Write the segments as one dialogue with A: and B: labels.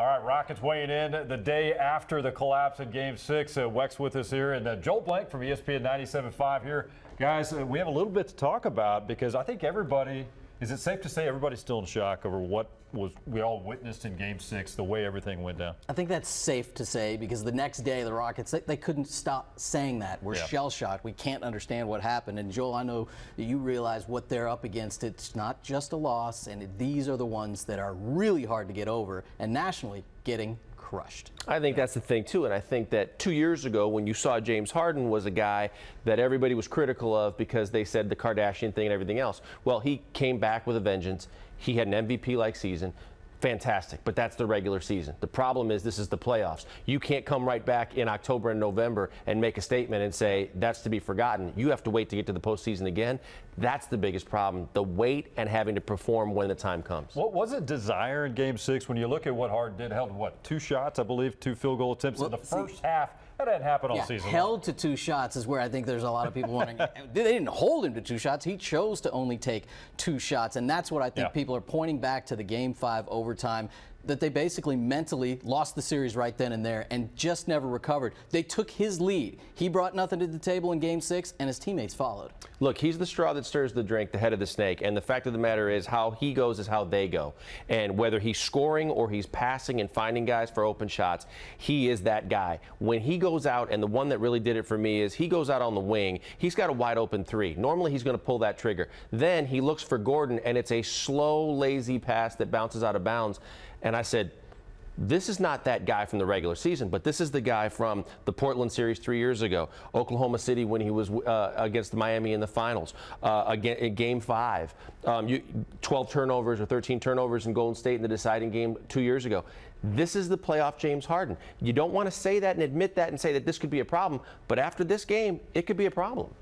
A: All right, Rockets weighing in the day after the collapse in Game 6. Wex with us here, and Joel Blank from ESPN 97.5 here. Guys, we have a little bit to talk about because I think everybody, is it safe to say everybody's still in shock over what we all witnessed in Game 6, the way everything went down?
B: I think that's safe to say because the next day the Rockets, they couldn't stop saying that. We're shell-shocked. We can't understand what happened. And, Joel, I know that you realize what they're up against. It's not just a loss, and these are the ones that are really hard to get over and nationally getting crushed.
C: I think that's the thing, too, and I think that 2 years ago when you saw James Harden was a guy that everybody was critical of because they said the Kardashian thing and everything else. Well, he came back with a vengeance. He had an MVP-like season. Fantastic, but that's the regular season. The problem is this is the playoffs. You can't come right back in October and November and make a statement and say that's to be forgotten. You have to wait to get to the postseason again. That's the biggest problem, the wait and having to perform when the time comes.
A: What was it desire in Game 6 when you look at what Harden did? Held, what, 2 shots, I believe, 2 field goal attempts in the first half. That hadn't happened all season.
B: Held to 2 shots is where I think there's a lot of people wondering. They didn't hold him to 2 shots. He chose to only take 2 shots, and that's what I think people are pointing back to the Game 5 overtime, that they basically mentally lost the series right then and there and just never recovered. They took his lead. He brought nothing to the table in Game 6, and his teammates followed.
C: Look, he's the straw that stirs the drink, the head of the snake, and the fact of the matter is how he goes is how they go. And whether he's scoring or he's passing and finding guys for open shots, he is that guy. When he goes out, and the one that really did it for me is he goes out on the wing, he's got a wide open 3. Normally he's going to pull that trigger. Then he looks for Gordon, and it's a slow, lazy pass that bounces out of bounds. And I said, this is not that guy from the regular season, but this is the guy from the Portland series 3 years ago, Oklahoma City when he was against Miami in the finals, again in Game 5, 12 turnovers or 13 turnovers in Golden State in the deciding game 2 years ago. This is the playoff James Harden. You don't want to say that and admit that and say that this could be a problem, but after this game, it could be a problem.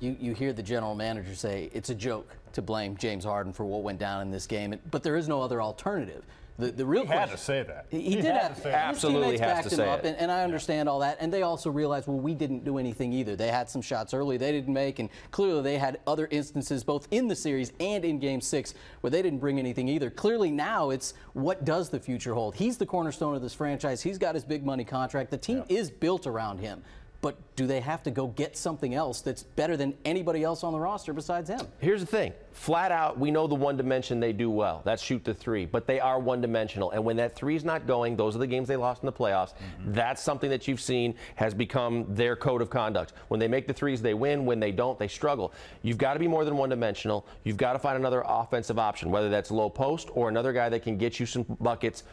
B: You hear the general manager say it's a joke to blame James Harden for what went down in this game, but there is no other alternative. The real question,
A: had to say that.
B: He did have to say that.
C: Absolutely has to say it.
B: And I understand all that. And they also realized, well, we didn't do anything either. They had some shots early they didn't make, and clearly they had other instances both in the series and in Game 6 where they didn't bring anything either. Clearly now it's what does the future hold? He's the cornerstone of this franchise. He's got his big money contract. The team is built around him. But do they have to go get something else that's better than anybody else on the roster besides him?
C: Here's the thing. Flat out, we know the one dimension they do well. That's shoot the 3. But they are one-dimensional. And when that 3's not going, those are the games they lost in the playoffs. That's something that you've seen has become their code of conduct. When they make the 3s, they win. When they don't, they struggle. You've got to be more than one-dimensional. You've got to find another offensive option, whether that's low post or another guy that can get you some buckets,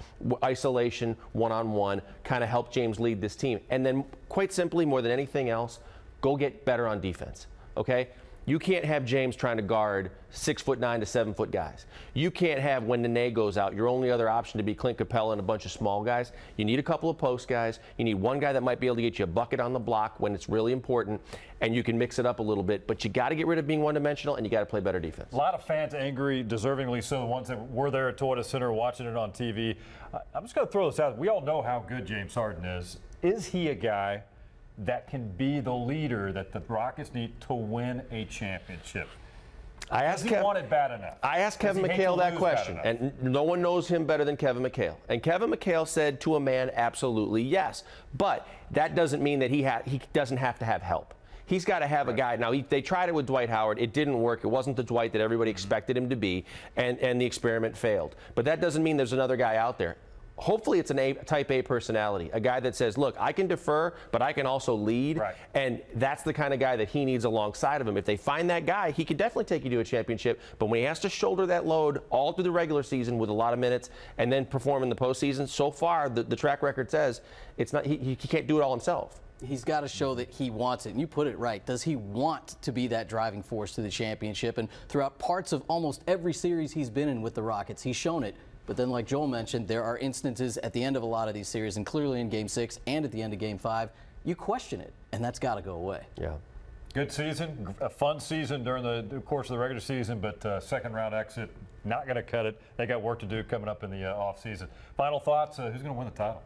C: isolation, one-on-one, kind of help James lead this team. And then, quite simply, more than anything else, go get better on defense, okay? You can't have James trying to guard 6'9" to 7 foot guys. You can't have, when Nene goes out, your only other option to be Clint Capella and a bunch of small guys. You need a couple of post guys. You need one guy that might be able to get you a bucket on the block when it's really important, and you can mix it up a little bit. But you got to get rid of being one-dimensional, and you got to play better defense.
A: A lot of fans angry, deservingly so, the ones that were there at Toyota Center watching it on TV. I'm just going to throw this out. We all know how good James Harden is. Is he a guy that can be the leader that the Rockets need to win a championship? Does he want it bad enough?
C: I asked Kevin McHale that question, and no one knows him better than Kevin McHale. And Kevin McHale said to a man, absolutely yes. But that doesn't mean that he doesn't have to have help. He's got to have a guy. Now, they tried it with Dwight Howard. It didn't work. It wasn't the Dwight that everybody expected him to be, and the experiment failed. But that doesn't mean there's another guy out there. Hopefully it's a type A personality, a guy that says, look, I can defer, but I can also lead. Right. And that's the kind of guy that he needs alongside of him. If they find that guy, he can definitely take you to a championship. But when he has to shoulder that load all through the regular season with a lot of minutes and then perform in the postseason, so far the track record says it's not, he can't do it all himself.
B: He's got to show that he wants it. And you put it right. Does he want to be that driving force to the championship? And throughout parts of almost every series he's been in with the Rockets, he's shown it. But then, like Joel mentioned, there are instances at the end of a lot of these series, and clearly in Game 6 and at the end of Game 5, you question it, and that's got to go away.
C: Yeah.
A: Good season, a fun season during the course of the regular season, but second-round exit, not going to cut it. They got work to do coming up in the offseason. Final thoughts, who's going to win the title?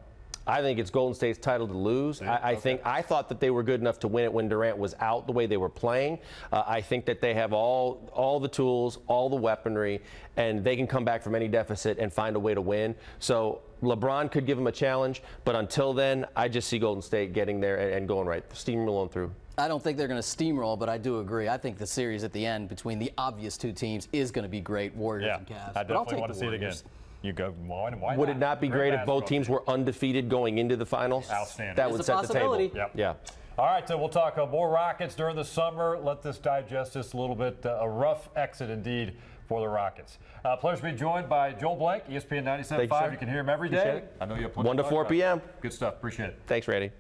C: I think it's Golden State's title to lose. I thought that they were good enough to win it when Durant was out the way they were playing. I think that they have all the tools, all the weaponry, and they can come back from any deficit and find a way to win. So LeBron could give them a challenge, but until then, I just see Golden State getting there and going right, steamrolling through.
B: I don't think they're going to steamroll, but I do agree. I think the series at the end between the obvious two teams is going to be great, Warriors and Cavs.
A: I definitely want to see it again. You go, why
C: Would it not be great if both teams were undefeated going into the finals?
A: Outstanding.
C: That would set the table.
A: Yep.
C: Yeah.
A: All right, so we'll talk more Rockets during the summer. Let this digest this a little bit. A rough exit indeed for the Rockets. Pleasure to be joined by Joel Blank, ESPN 97.5. You can hear him every day. I know you have plenty
C: 1 to 4 p.m.
A: Good stuff. Appreciate it.
C: Thanks, Randy.